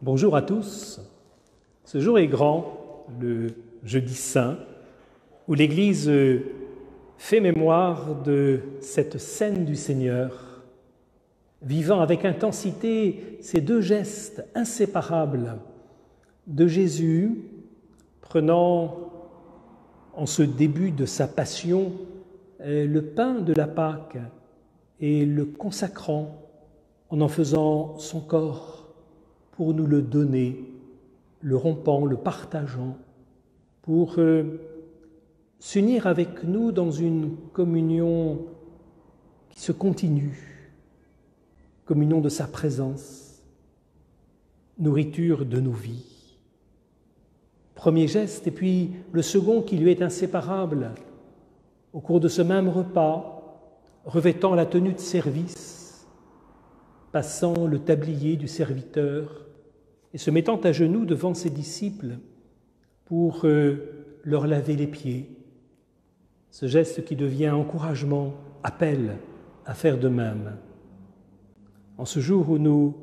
Bonjour à tous. Ce jour est grand, le jeudi saint, où l'Église fait mémoire de cette scène du Seigneur, vivant avec intensité ces deux gestes inséparables de Jésus, prenant en ce début de sa passion le pain de la Pâque et le consacrant en faisant son corps pour nous le donner, le rompant, le partageant, pour s'unir avec nous dans une communion qui se continue, communion de sa présence, nourriture de nos vies. Premier geste, et puis le second qui lui est inséparable, au cours de ce même repas, revêtant la tenue de service, passant le tablier du serviteur et se mettant à genoux devant ses disciples pour leur laver les pieds. Ce geste qui devient encouragement, appel à faire de même. En ce jour où nous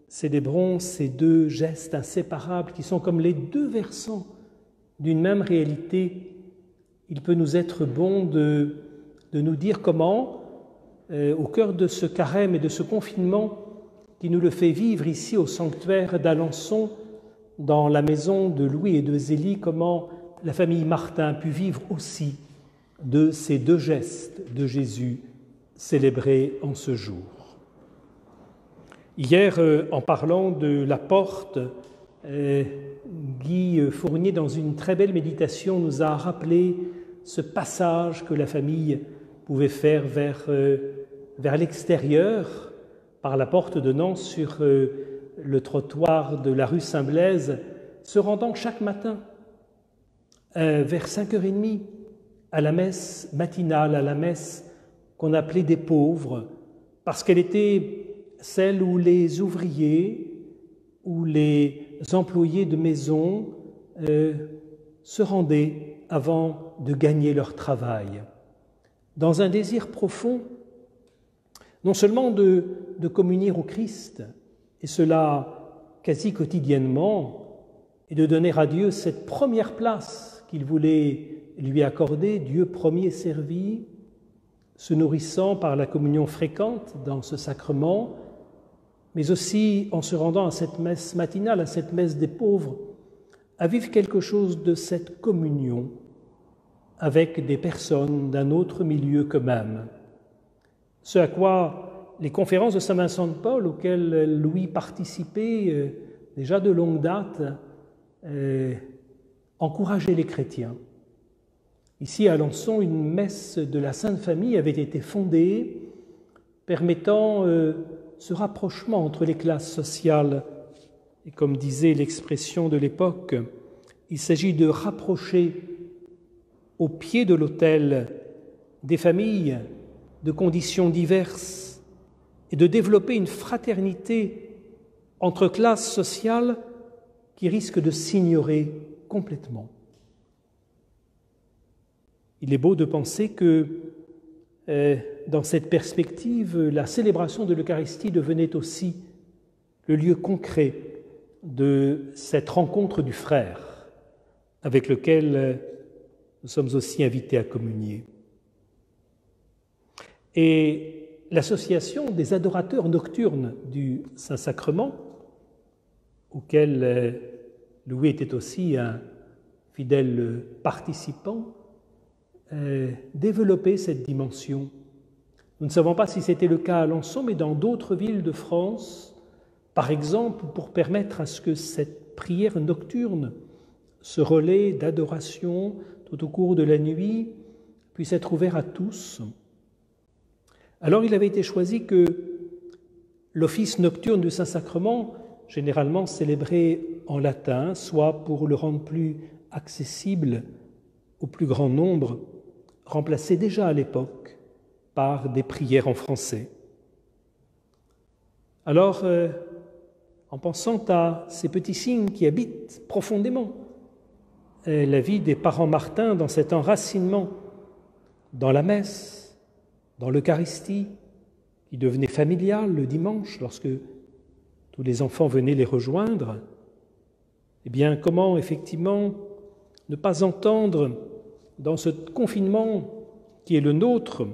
célébrons ces deux gestes inséparables qui sont comme les deux versants d'une même réalité, il peut nous être bon de nous dire comment, au cœur de ce carême et de ce confinement qui nous le fait vivre ici au sanctuaire d'Alençon, dans la maison de Louis et de Zélie, comment la famille Martin a pu vivre aussi de ces deux gestes de Jésus célébrés en ce jour. Hier, en parlant de la porte, Guy Fournier, dans une très belle méditation, nous a rappelé ce passage que la famille pouvait faire vers l'extérieur, par la porte donnant sur le trottoir de la rue Saint-Blaise, se rendant chaque matin vers 5h30 à la messe matinale, à la messe qu'on appelait des pauvres, parce qu'elle était celle où les ouvriers ou les employés de maison se rendaient avant de gagner leur travail, dans un désir profond, non seulement de communier au Christ, et cela quasi quotidiennement, et de donner à Dieu cette première place qu'il voulait lui accorder, Dieu premier servi, se nourrissant par la communion fréquente dans ce sacrement, mais aussi en se rendant à cette messe matinale, à cette messe des pauvres, à vivre quelque chose de cette communion avec des personnes d'un autre milieu qu'eux-mêmes. Ce à quoi les conférences de Saint Vincent de Paul, auxquelles Louis participait déjà de longue date, encourageaient les chrétiens. Ici à Alençon, une messe de la Sainte Famille avait été fondée, permettant ce rapprochement entre les classes sociales. Et comme disait l'expression de l'époque, il s'agit de rapprocher au pied de l'autel des familles de conditions diverses et de développer une fraternité entre classes sociales qui risque de s'ignorer complètement. Il est beau de penser que dans cette perspective, la célébration de l'Eucharistie devenait aussi le lieu concret de cette rencontre du frère avec lequel nous sommes aussi invités à communier. Et l'association des adorateurs nocturnes du Saint-Sacrement, auquel Louis était aussi un fidèle participant, développait cette dimension. Nous ne savons pas si c'était le cas à Alençon, mais dans d'autres villes de France, par exemple, pour permettre à ce que cette prière nocturne, ce relais d'adoration tout au cours de la nuit, puisse être ouvert à tous. Alors il avait été choisi que l'office nocturne du Saint-Sacrement, généralement célébré en latin, soit pour le rendre plus accessible au plus grand nombre, remplacé déjà à l'époque par des prières en français. Alors, en pensant à ces petits signes qui habitent profondément la vie des parents Martin dans cet enracinement dans la messe, dans l'Eucharistie, qui devenait familiale le dimanche lorsque tous les enfants venaient les rejoindre, eh bien, comment effectivement ne pas entendre dans ce confinement qui est le nôtre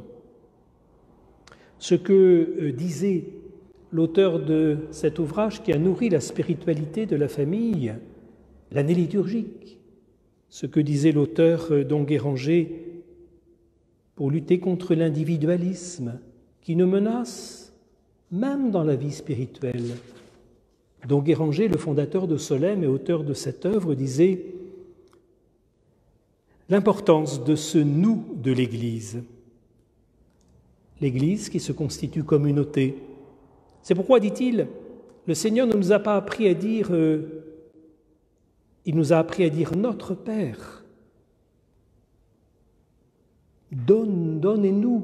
ce que disait l'auteur de cet ouvrage qui a nourri la spiritualité de la famille, l'année liturgique, ce que disait l'auteur Don Guéranger pour lutter contre l'individualisme qui nous menace même dans la vie spirituelle. Don Guéranger, le fondateur de Solesmes et auteur de cette œuvre, disait l'importance de ce « nous » de l'Église. L'Église qui se constitue communauté. C'est pourquoi, dit-il, le Seigneur ne nous a pas appris à dire il nous a appris à dire notre Père. Donnez-nous,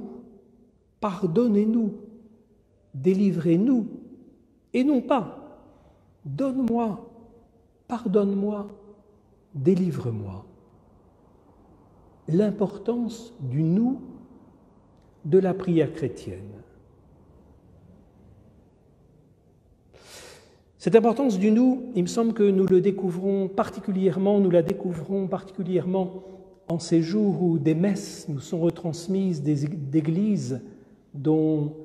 pardonnez-nous, délivrez-nous, et non pas donne-moi, pardonne-moi, délivre-moi. L'importance du nous de la prière chrétienne. Cette importance du nous, il me semble que nous la découvrons particulièrement en ces jours où des messes nous sont retransmises d'églises dont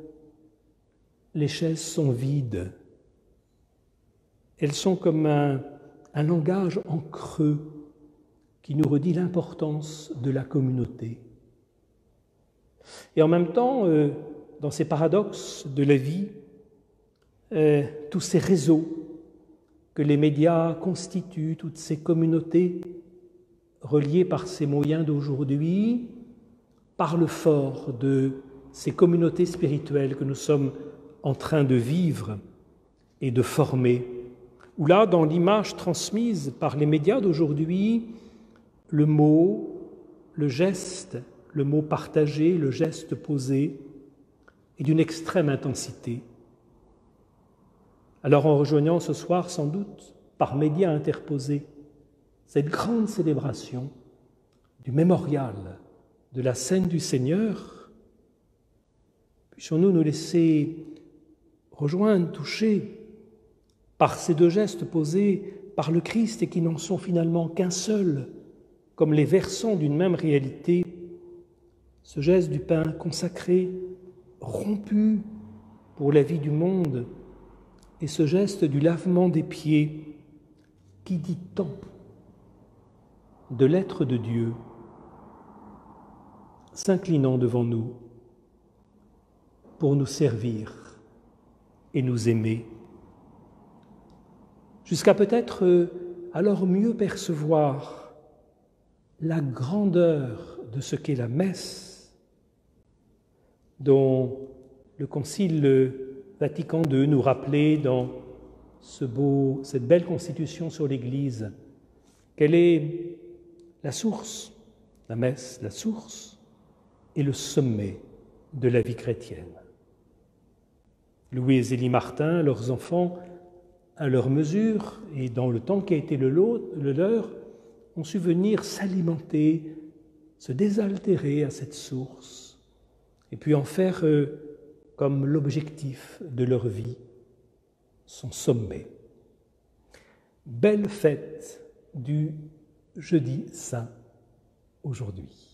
les chaises sont vides. Elles sont comme un langage en creux qui nous redit l'importance de la communauté. Et en même temps, dans ces paradoxes de la vie, tous ces réseaux que les médias constituent, toutes ces communautés reliées par ces moyens d'aujourd'hui, parlent fort de ces communautés spirituelles que nous sommes en train de vivre et de former, où là, dans l'image transmise par les médias d'aujourd'hui, le mot, le geste, le mot partagé, le geste posé est d'une extrême intensité. Alors en rejoignant ce soir, sans doute, par médias interposés, cette grande célébration du mémorial de la scène du Seigneur, puissions-nous nous laisser rejoindre, toucher par ces deux gestes posés par le Christ et qui n'en sont finalement qu'un seul, comme les versants d'une même réalité, ce geste du pain consacré, rompu pour la vie du monde, et ce geste du lavement des pieds qui dit tant de l'être de Dieu, s'inclinant devant nous pour nous servir et nous aimer, jusqu'à peut-être alors mieux percevoir la grandeur de ce qu'est la messe, dont le Concile Vatican II nous rappelait dans cette belle constitution sur l'Église qu'elle est la source, la messe, la source et le sommet de la vie chrétienne. Louis et Zélie Martin, leurs enfants, à leur mesure et dans le temps qui a été le leur, ont su venir s'alimenter, se désaltérer à cette source et puis en faire comme l'objectif de leur vie, son sommet. Belle fête du Jeudi Saint aujourd'hui.